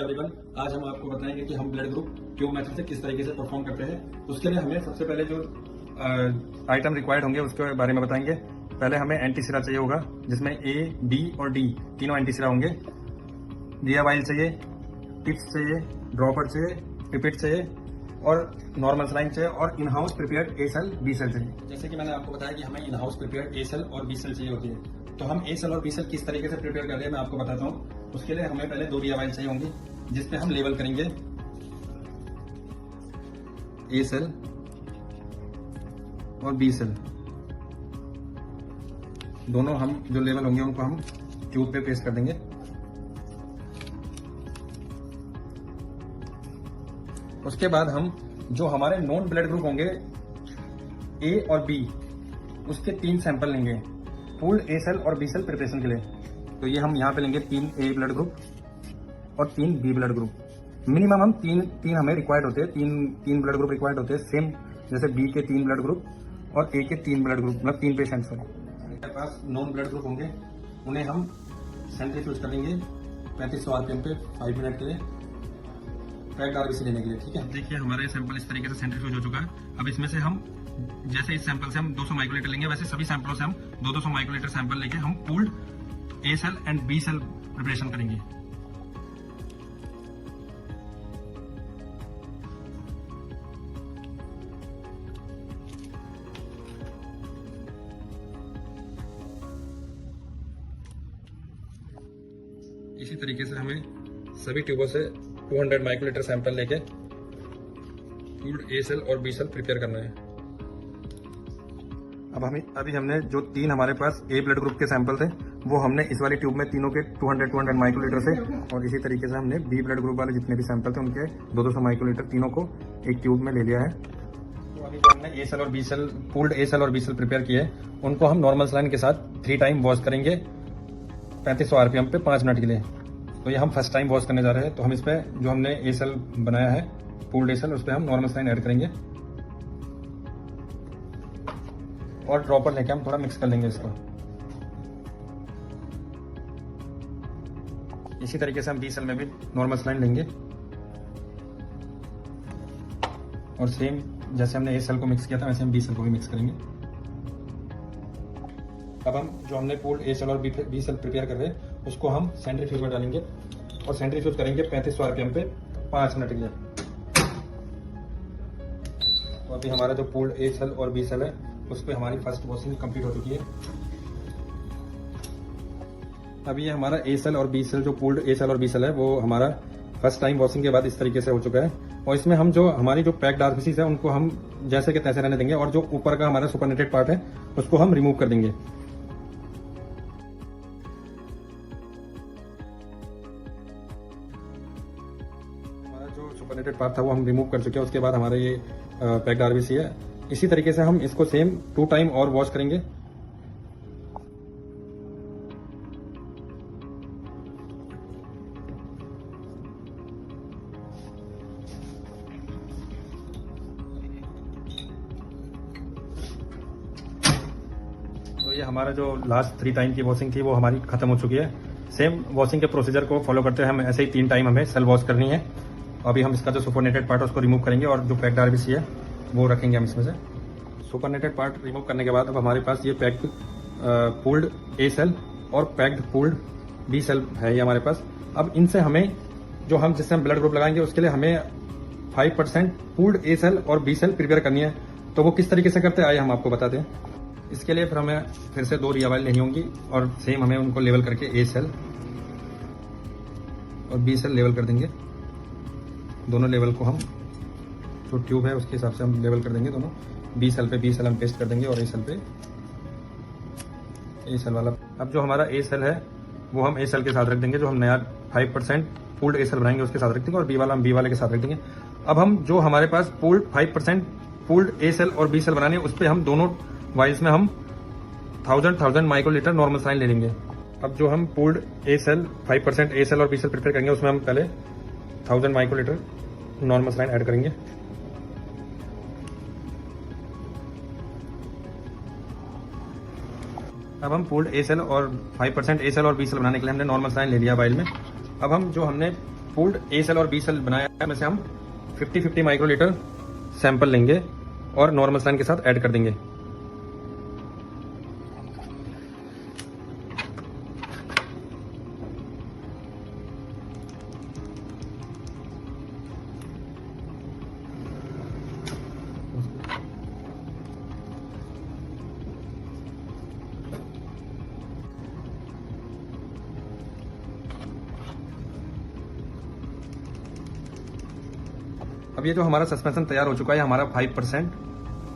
Everyone, आज हम आपको बताएंगे कि हम ब्लड ग्रुप ट्यूब मेथड से किस तरीके से परफॉर्म करते हैं। उसके लिए हमें सबसे पहले जो आइटम रिक्वायर्ड होंगे उसके बारे में बताएंगे। पहले हमें एंटी सिरा चाहिए होगा, जिसमें ए, बी और डी तीनों एंटी सिरा होंगे। दिया वाइल चाहिए, टिप्स चाहिए, ड्रॉपर चाहिए, पिपेट चाहिए और नॉर्मल सलाइन चाहिए और in house prepared A cell B cell चाहिए। जैसे कि मैंने आपको बताया कि हमें in house prepared A cell और बी सेल चाहिए होती है, तो हम ए सेल और बी सेल किस तरीके से प्रिपेयर कर रहे हैं मैं आपको बताता हूँ। उसके लिए हमें पहले 2 दिया वाइल चाहिए होंगी, जिसपे हम लेबल करेंगे ए सेल और बी सेल। दोनों हम जो लेवल होंगे उनको हम ट्यूब पे पेस्ट कर देंगे। उसके बाद हम जो हमारे नॉन ब्लड ग्रुप होंगे ए और बी, उसके 3 सैंपल लेंगे पूल्ड ए सेल और बी सेल प्रिपरेशन के लिए। तो ये हम यहाँ पे लेंगे 3 ए ब्लड ग्रुप और 3 बी ब्लड ग्रुप। मिनिमम हम तीन हमें रिक्वायर्ड होते हैं, तीन ब्लड ग्रुप रिक्वायर्ड होते हैं, सेम जैसे बी के 3 ब्लड ग्रुप और ए के 3 ब्लड ग्रुप, मतलब 3 पेशेंट्स हैं। हमारे पास नॉन ब्लड ग्रुप होंगे, उन्हें हम सेंट्रीफ्यूज करेंगे 3500 आरपीएम पे 5 मिनट के लिए पैक्ड आरबीसी लेने के लिए। ठीक है, देखिए हमारा सैंपल इस तरीके से सेंट्रीफ्यूज हो चुका है। अब इसमें से हम जैसे इस सैंपल से हम 200 माइक्रोलीटर लेंगे, वैसे सभी सैंपलों से हम 200 माइक्रोलीटर सैंपल लेके हम pooled A cell and B cell preparation करेंगे। इसी तरीके से हमें सभी ट्यूबों से 200 माइक्रोलीटर सैंपल लेके पूल्ड ए सेल और बी सेल प्रिपेयर करना है। अब अभी हमने जो 3 हमारे पास ए ब्लड ग्रुप के सैंपल थे वो हमने इस वाली ट्यूब में तीनों के 200 माइक्रोलीटर से, और इसी तरीके से हमने बी ब्लड ग्रुप वाले जितने भी सैंपल थे उनके 200 माइक्रोलीटर तीनों को एक ट्यूब में ले लिया है। तो अभी जो हमने ए सेल और B cell pooled A cell और बी सेल प्रिपेयर किए उनको हम नॉर्मल सलाइन के साथ 3 टाइम वॉश करेंगे 3500 आरपीएम पे 5 मिनट के लिए। तो ये हम फर्स्ट टाइम वॉश करने जा रहे हैं। तो हम इस पर जो हमने ए सेल बनाया है पूल्ड ए सेल, उस पर हम नॉर्मल सलाइन ऐड करेंगे और ड्रॉपर लेके हम थोड़ा मिक्स कर लेंगे इसको। इसी तरीके से हम बी सेल में भी नॉर्मल सलाइन लेंगे और सेम जैसे हमने ए सेल को मिक्स किया था वैसे हम बी सेल को भी मिक्स करेंगे। अब हम जो हमने पूल्ड ए सेल और बी सेल प्रिपेयर कर रहे हैं उसको हम सेंट्रीफ्यूज में डालेंगे और सेंट्रीफ्यूज करेंगे 3500 आरपीएम पे 5 मिनट के लिए। तो अभी हमारा जो पूल्ड ए सेल और बी सेल है उस पर हमारी फर्स्ट वॉशिंग कंप्लीट हो चुकी है। अभी ये हमारा ए सेल और बी सेल, जो पूल्ड ए सेल और बी सेल है, वो हमारा फर्स्ट टाइम वॉशिंग के बाद इस तरीके से हो चुका है। और इसमें हम जो हमारी जो पैक्ड आरबीसी है उनको हम जैसे के तैसे रहने देंगे और जो ऊपर का हमारा सुपरनेटेड पार्ट है उसको हम रिमूव कर देंगे। हमारा जो सुपरनेटेड पार्ट था वो हम रिमूव कर चुके हैं। उसके बाद हमारा ये पैक्ड आरबीसी है। इसी तरीके से हम इसको सेम 2 टाइम और वॉश करेंगे। तो ये हमारा जो लास्ट 3 टाइम की वॉशिंग थी वो हमारी खत्म हो चुकी है। सेम वॉशिंग के प्रोसीजर को फॉलो करते हैं हम ऐसे ही 3 टाइम हमें सेल वॉश करनी है। अभी हम इसका जो सुपरनेटेड पार्ट है उसको रिमूव करेंगे और जो पैक्ड आरबीसी है वो रखेंगे हम इसमें से। सुपरनेटेड पार्ट रिमूव करने के बाद अब हमारे पास ये पैक्ड पूल्ड ए सेल और पैक्ड पूल्ड बी सेल है ये हमारे पास। अब इनसे हमें जो हम जिससे हम ब्लड ग्रुप लगाएंगे उसके लिए हमें 5% पूल्ड ए सेल और बी सेल प्रिपेयर करनी है। तो वो किस तरीके से करते हैं आइए हम आपको बताते हैं। इसके लिए फिर हमें फिर से 2 रिया वाइल लेनी होंगी और सेम हमें उनको लेवल करके ए सेल और बी सेल लेवल कर देंगे। दोनों लेवल को हम जो ट्यूब है उसके हिसाब से हम लेवल कर देंगे। दोनों बी सेल पे बी सेल हम पेस्ट कर देंगे और ए सेल पे ए सेल वाला। अब जो हमारा ए सेल है वो हम ए सेल के साथ रख देंगे। जो हम नया 5% पूल्ड ए सेल बनाएंगे उसके साथ रख देंगे और बी वाला हम बी वाले के साथ रख देंगे। अब हम जो हमारे पास पूल्ड 5% पूल्ड ए सेल और बी सेल बनाने उस पर हम दोनों वाइल्स में हम 1000 माइक्रोलीटर नॉर्मल सलाइन ले लेंगे। अब जो हम pooled A cell 5% A cell और बी सेल प्रिपेयर करेंगे उसमें हम पहले 1000 माइक्रोलीटर नॉर्मल सलाइन ऐड करेंगे। अब हम पूल्ड ए सेल और 5% ए सेल और बी सेल बनाने के लिए हमने नॉर्मल सलाइन ले लिया वाइल में। अब हम जो हमने पूल्ड ए सेल और बी सेल बनाया है, में से हम 50-50 माइक्रोलीटर सैंपल लेंगे और नॉर्मल सलाइन के साथ ऐड कर देंगे। अब ये जो हमारा सस्पेंशन तैयार हो चुका है, हमारा 5%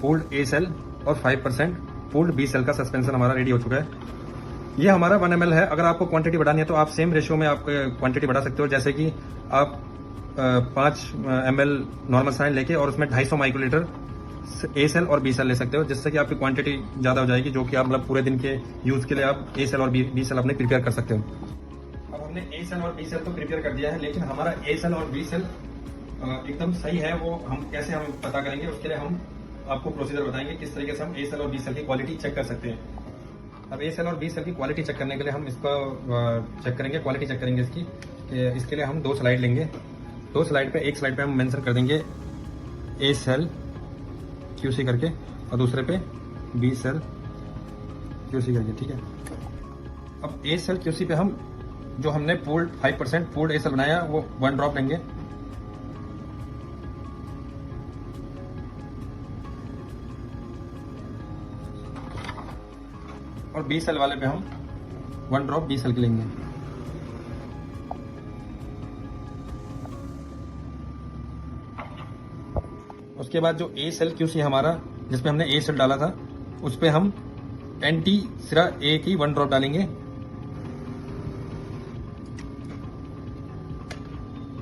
पूल्ड ए सेल और 5% पूल्ड बी सेल का सस्पेंशन हमारा रेडी हो चुका है। ये हमारा 1 ml है। अगर आपको क्वांटिटी बढ़ानी है तो आप सेम रेशियो में आप क्वांटिटी बढ़ा सकते हो, जैसे कि आप 5 ml नॉर्मल सलाइन लेके और उसमें 250 माइक्रोलीटर ए सेल और बी सेल ले सकते हो, जिससे कि आपकी क्वांटिटी ज़्यादा हो जाएगी, जो कि आप मतलब पूरे दिन के यूज़ के लिए आप ए सेल और बी सेल अपने प्रिपेयर कर सकते हो। अब हमने ए सेल और बी सेल तो प्रिपेयर कर दिया है, लेकिन हमारा ए सेल और बी सेल एकदम सही है, वो हम कैसे हम पता करेंगे, उसके लिए हम आपको प्रोसीजर बताएंगे किस तरीके से हम ए सेल और बी सेल की क्वालिटी चेक कर सकते हैं। अब ए सेल और बी सेल की क्वालिटी चेक करने के लिए हम इसको चेक करेंगे, क्वालिटी चेक करेंगे इसकी। इसके लिए हम 2 स्लाइड लेंगे। 2 स्लाइड पे, एक स्लाइड पे हम मेंशन कर देंगे ए सेल क्यूसी करके और दूसरे पे बी सेल क्यूसी करके, ठीक है। अब ए सेल क्यूसी पे हम जो हमने पूल्ड 5% पूल्ड ए सेल बनाया वो 1 ड्रॉप लेंगे। और बी सेल वाले पे हम 1 ड्रॉप बी सेल के लेंगे। उसके बाद जो ए सेल क्यूसी हमारा, जिसपे हमने ए सेल डाला था, उस पे हम एंटी सिरा ए की 1 ड्रॉप डालेंगे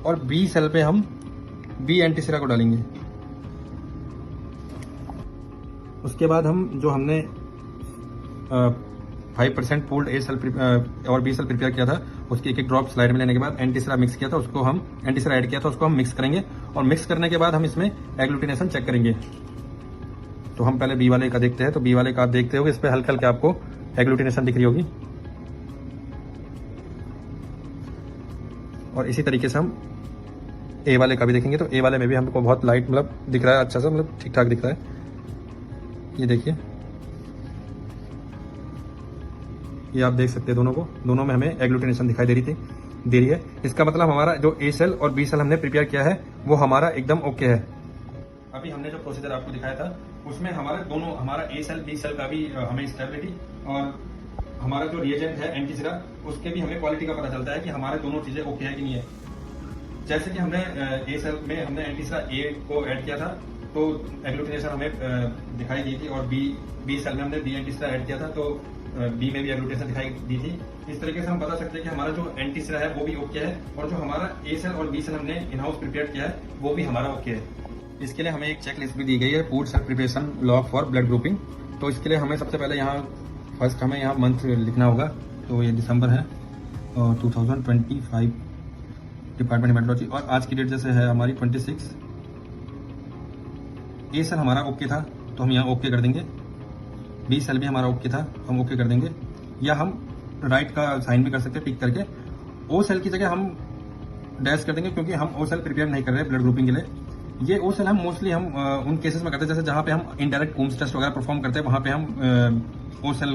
और बी सेल पे हम बी एंटी सिरा को डालेंगे। उसके बाद हम जो हमने 5% पूल्ड ए सेल और बी सेल प्रिपेयर किया था, उसकी एक ड्रॉप स्लाइड में लेने के बाद एंटी सिरा मिक्स किया था, उसको हम एंटी सिरा ऐड किया था, उसको हम मिक्स करेंगे और मिक्स करने के बाद हम इसमें एग्लूटिनेशन चेक करेंगे। तो हम पहले बी वाले का देखते हैं। तो बी वाले का आप देखते हो, इस पर हल्का हल्का आपको एग्लूटिनेशन दिख रही होगी और इसी तरीके से हम ए वाले का भी देखेंगे। तो ए वाले में भी हमको बहुत लाइट मतलब दिख रहा है, अच्छा सा मतलब ठीक ठाक दिख रहा है। ये देखिए, ये आप देख सकते हैं दोनों में हमें एग्लूटिनेशन दिखाई दे रही है। इसका मतलब हमारा जो ए सेल और बी सेल हमने प्रिपेयर किया है वो हमारा एकदम ओके है। अभी हमने जो प्रोसीजर आपको दिखाया था उसमें हमारा ए सेल बी सेल का भी हमें स्टेबिलिटी और हमारा जो रिएजेंट है एंटी सिरा, उसके भी हमें क्वालिटी का पता चलता है कि हमारे दोनों चीजें ओके है कि नहीं है। जैसे कि हमने ए सेल में हमने एंटी सिरा ए को ऐड किया था तो एग्लूटिनेशन हमें दिखाई दी थी, और बी सेल में हमने बी एंटी सिरा ऐड किया था तो बी में भी एग्लूटिनेशन दिखाई दी थी। इस तरीके से हम बता सकते हैं कि हमारा जो एंटी सिरा है वो भी ओके है और जो हमारा ए सेल और बी सेल हमने इन हाउस प्रिपेयर किया है वो भी हमारा ओके है। इसके लिए हमें एक चेक लिस्ट भी दी गई है, pooled cell preparation log for blood grouping. तो इसके लिए हमें सबसे पहले यहाँ फर्स्ट हमें यहाँ मंथ लिखना होगा। तो ये दिसंबर है और 2025 डिपार्टमेंट हेमेटोलॉजी, और आज की डेट जैसे है हमारी 26। ए सेल हमारा ओके था तो हम यहाँ ओके कर देंगे, बी सेल भी हमारा ओके था हम ओके कर देंगे, या हम राइट का साइन भी कर सकते हैं टिक करके। ओ सेल की जगह हम डैश कर देंगे क्योंकि हम ओ सेल प्रिपेयर नहीं कर रहे ब्लड ग्रुपिंग के लिए। ये ओ सेल हम मोस्टली हम उन केसेस में करते हैं जैसे जहाँ पे हम इनडायरेक्ट कूम्स टेस्ट वगैरह परफॉर्म करते हैं, वहाँ पे हम ओ सेल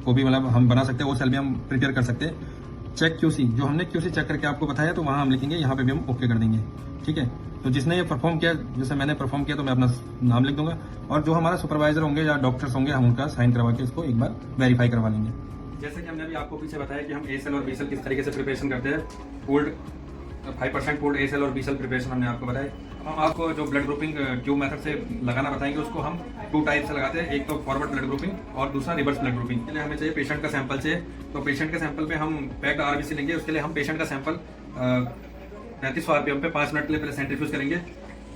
को भी मतलब हम बना सकते हैं, ओ सेल भी हम प्रिपेयर कर सकते हैं। चेक क्यूसी, जो हमने क्यूसी चेक करके आपको बताया तो वहाँ हम लिखेंगे, यहाँ पे भी हम ओके कर देंगे, ठीक है। तो जिसने ये परफॉर्म किया, जैसे मैंने परफॉर्म किया तो मैं अपना नाम लिख दूंगा, और जो हमारा सुपरवाइजर होंगे या डॉक्टर्स होंगे हम उनका साइन करवा के इसको एक बार वेरीफाई करवा लेंगे। जैसे कि हमने अभी आपको पीछे बताया कि हम ए सेल और बी सेल किस तरीके से प्रिपरेशन करते हैं, पूल्ड 5% पूल्ड ए सेल और बी सेल प्रिपरेशन हमने आपको बताया। हम आपको जो ब्लड ग्रुपिंग ट्यूब मेथड से लगाना बताएंगे, उसको हम 2 टाइप से लगाते हैं, एक तो फॉरवर्ड ब्लड ग्रुपिंग और दूसरा रिवर्स ब्लड ग्रुपिंग। के लिए हमें चाहिए पेशेंट का सैंपल चाहिए, तो पेशेंट के सैंपल पे हम पैक्ड आरबीसी लेंगे। उसके लिए हम पेशेंट का सैंपल 3500 आरपीएम पे 5 मिनट के लिए पहले सेंट्रीफ्यूज करेंगे,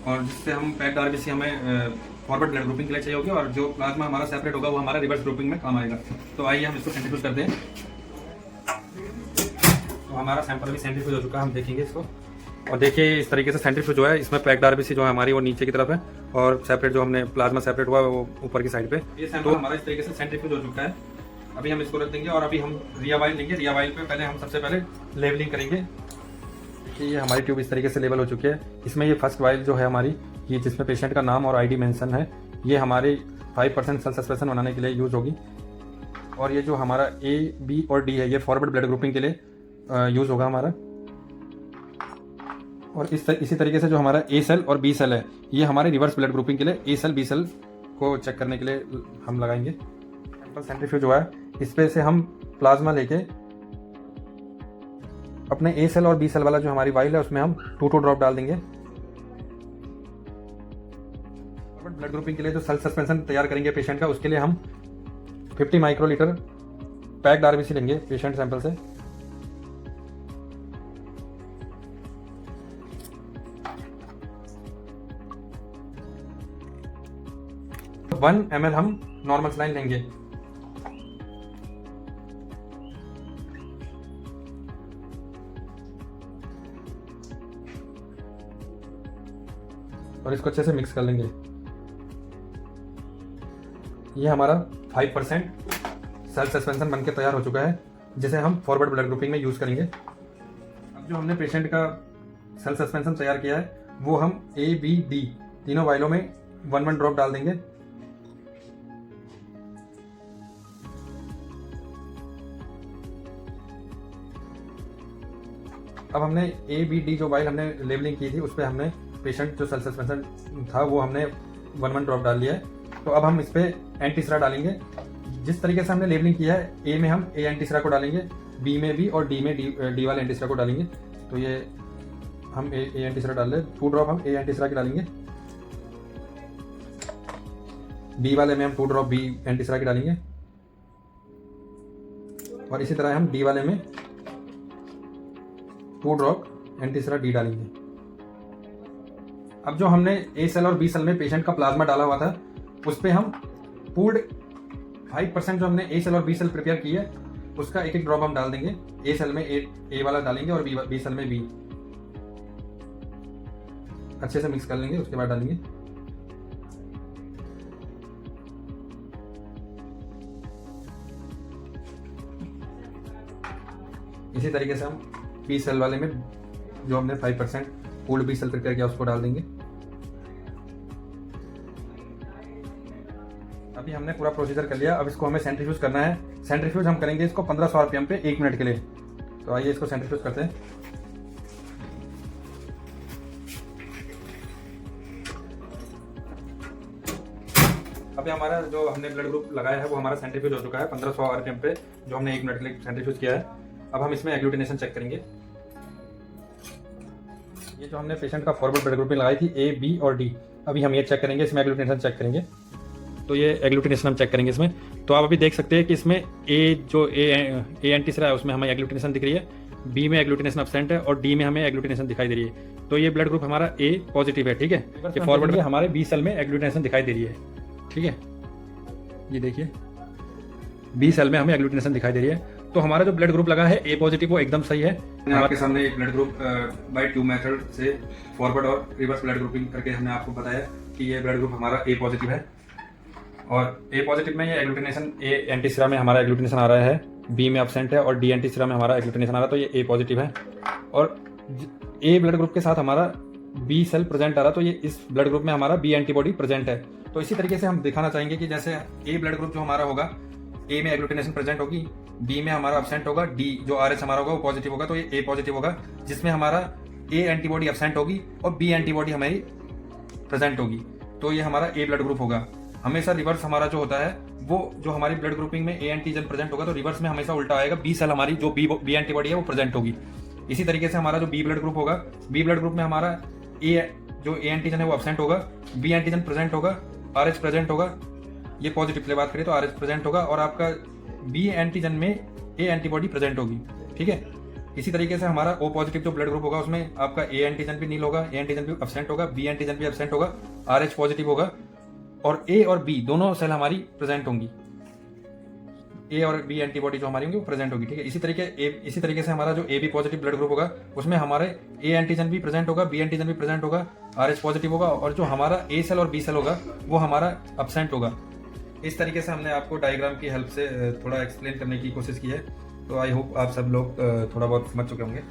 और जिससे हम पैक्ड आरबीसी हमें फॉरवर्ड ब्लड ग्रुपिंग के लिए चाहिए होगी, और जो प्लाज्मा हमारा सेपरेट होगा वो हमारा रिवर्स ग्रुपिंग में काम आएगा। तो आइए हम इसको सेंट्रीफ्यूज करते हैं। तो हमारा सैंपल भी सेंट्रीफ्यूज हो चुका है, हम देखेंगे इसको, और देखिए इस तरीके से सेंट्रीफ्यूज हुआ है। इसमें पैक्ड आरबीसी जो है हमारी वो नीचे की तरफ है, और सेपरेट जो हमने प्लाज्मा सेपरेट हुआ है वो ऊपर की साइड पे। ये सैंपल हमारा इस तरीके से सेंट्रीफ्यूज हो चुका है। अभी हम इसको रख देंगे और अभी हम रिया वाइल लेंगे। रिया वाइल पे पहले हम सबसे पहले लेवलिंग करेंगे। ये हमारी ट्यूब इस तरीके से लेबल हो चुकी है। इसमें ये फर्स्ट वाइल जो है हमारी, ये जिसमें पेशेंट का नाम और आईडी मेंशन है, ये हमारी 5% सेल सस्पेंशन बनाने के लिए यूज़ होगी। और ये जो हमारा ए, बी और डी है, ये फॉरवर्ड ब्लड ग्रुपिंग के लिए यूज़ होगा हमारा। और इसी तरीके से जो हमारा ए सेल और बी सेल है, ये हमारे रिवर्स ब्लड ग्रुपिंग के लिए ए सेल बी सेल को चेक करने के लिए हम लगाएंगे। सैंपल सेंट्रीफ्यूज हुआ है, इस पे से हम प्लाज्मा लेके अपने ए सेल और बी सेल वाला जो हमारी वाइल है उसमें हम 2 ड्रॉप डाल देंगे। ब्लड ग्रुपिंग के लिए जो सेल सस्पेंशन तैयार करेंगे पेशेंट का, उसके लिए हम 50 माइक्रोलीटर पैक्ड आरबीसी लेंगे पेशेंट सैंपल से। 1 ml हम नॉर्मल सलाइन लेंगे। और इसको अच्छे से मिक्स कर लेंगे। ये हमारा 5% सेल सस्पेंशन बनके तैयार हो चुका है, जिसे हम फॉरवर्ड ब्लड ग्रुपिंग में यूज करेंगे। अब जो हमने पेशेंट का सेल सस्पेंशन तैयार किया है, वो हम ए, बी, डी तीनों वाइलों में 1 ड्रॉप डाल देंगे। अब हमने ए, बी, डी जो वाइल हमने लेबलिंग की थी, उस पर हमने पेशेंट जो सेल सस्पेंशन था वो हमने 1 ड्रॉप डाल दिया है। तो अब हम इस पर एंटीसरा डालेंगे। जिस तरीके से हमने लेबलिंग किया है, ए में हम ए एंटीसरा को डालेंगे, बी में भी और डी में डी वाले एंटीसरा को डालेंगे। तो ये हम ए एंटीसरा डाल रहे हैं, 2 ड्रॉप हम ए एंटीसरा के डालेंगे। बी वाले में हम 2 ड्रॉप बी एंटीसरा के डालेंगे। और इसी तरह हम डी वाले में 2 ड्रॉप एंटीसरा डी डालेंगे। अब जो हमने ए सेल और बी सेल में पेशेंट का प्लाज्मा डाला हुआ था, उस पे हम पूल्ड 5% जो हमने ए सेल और बी सेल प्रिपेयर की है, उसका 1 ड्रॉप हम डाल देंगे। ए सेल में ए वाला डालेंगे और बी सेल में बी। अच्छे से मिक्स कर लेंगे, उसके बाद डालेंगे। इसी तरीके से हम बी सेल वाले में जो हमने 5% पूल्ड बी सेल प्रिपेयर किया, उसको डाल देंगे। अभी हमने पूरा प्रोसीजर कर लिया। अब इसको हमें सेंट्रीफ्यूज करना है। सेंट्रीफ्यूज हम करेंगे इसको 1500 आरपीएम पे 1 मिनट के लिए। तो आइए इसको सेंट्रीफ्यूज करते हैं। अभी हमारा जो हमने ब्लड ग्रुप लगाया है वो हमारा सेंट्रीफ्यूज हो चुका है 1500 आरपीएम पे, जो हमने 1 मिनट के लिए सेंट्रीफ्यूज किया है। अब हम इसमें एग्लूटिनेशन चेक करेंगे। ये जो हमने पेशेंट का फॉरवर्ड ब्लड ग्रुपिंग लगाई थी, ए, बी और डी, अभी हम ये चेक करेंगे, इसमें एग्लूटिनेशन चेक करेंगे। तो ये एग्लूटिनेशन हम चेक करेंगे इसमें। तो आप अभी देख सकते हैं कि इसमें ए एंटीसरा है, उसमें हमें एग्लूटिनेशन दिख रही है, बी में एग्लूटिनेशन एब्सेंट है और डी में हमें एग्लूटिनेशन दिखाई दे रही है। तो ये ब्लड ग्रुप हमारा ए पॉजिटिव है, ठीक है। ये फॉरवर्ड में हमारे बी सेल में एग्लूटिनेशन दिखाई दे रही है, ठीक है। ये देखिए, बी सेल में हमें एग्लूटिनेशन दिखाई दे रही है। तो हमारा जो ब्लड ग्रुप लगा है ए पॉजिटिव, वो एकदम सही है। आपके सामने एक blood group by tube method से फॉरवर्ड और रिवर्स ब्लड ग्रुपिंग करके हमने आपको बताया कि ये ब्लड ग्रुप हमारा ए पॉजिटिव है। और ए पॉजिटिव में ये एग्लूटिनेशन, ए एंटीसरा में हमारा एग्लूटिनेशन आ रहा है, बी में एब्सेंट है और डी एंटीसरा में हमारा एग्लूटिनेशन आ रहा है। तो ये ए पॉजिटिव है। और ए ब्लड ग्रुप के साथ हमारा बी सेल प्रेजेंट आ रहा है, तो ये इस ब्लड ग्रुप में हमारा बी एंटीबॉडी प्रेजेंट है। तो इसी तरीके से हम दिखाना चाहेंगे कि जैसे ए ब्लड ग्रुप जो हमारा होगा, ए में एग्लूटिनेशन प्रेजेंट होगी, बी में हमारा एब्सेंट होगा, डी जो आरएच हमारा होगा वो पॉजिटिव होगा। तो ये ए पॉजिटिव होगा, जिसमें हमारा ए एंटीबॉडी एब्सेंट होगी और बी एंटीबॉडी हमारी प्रेजेंट होगी। तो ये हमारा ए ब्लड ग्रुप होगा। हमेशा रिवर्स हमारा जो होता है, वो जो हमारी ब्लड ग्रुपिंग में ए एंटीजन प्रेजेंट होगा, तो रिवर्स में हमेशा उल्टा आएगा, बी सेल हमारी जो बी एंटीबॉडी है वो प्रेजेंट होगी। इसी तरीके से हमारा जो बी ब्लड ग्रुप होगा, बी ब्लड ग्रुप में हमारा जो ए एंटीजन है वो एब्सेंट होगा, बी एंटीजन प्रेजेंट होगा, आरएच प्रेजेंट होगा। ये पॉजिटिव के लिए बात करें तो आरएच प्रेजेंट होगा और आपका बी एंटीजन में ए एंटीबॉडी प्रेजेंट होगी, ठीक है। इसी तरीके से हमारा ओ पॉजिटिव जो ब्लड ग्रुप होगा, उसमें आपका ए एंटीजन भी नील होगा, ए एंटीजन भी एब्सेंट होगा, बी एंटीजन भी एब्सेंट होगा, आरएच पॉजिटिव होगा और ए और बी दोनों सेल हमारी प्रेजेंट होंगी। ए और बी एंटीबॉडी जो हमारी होंगी वो प्रेजेंट होगी, ठीक है। इसी तरीके से हमारा जो A B positive blood group होगा, उसमें हमारे ए एंटीजन भी प्रेजेंट होगा, बी एंटीजन भी प्रेजेंट होगा, आरएच पॉजिटिव होगा और जो हमारा ए सेल और बी सेल होगा वो हमारा एब्सेंट होगा। इस तरीके से हमने आपको डायग्राम की हेल्प से थोड़ा एक्सप्लेन करने की कोशिश की है। तो आई होप आप सब लोग थोड़ा बहुत समझ चुके होंगे।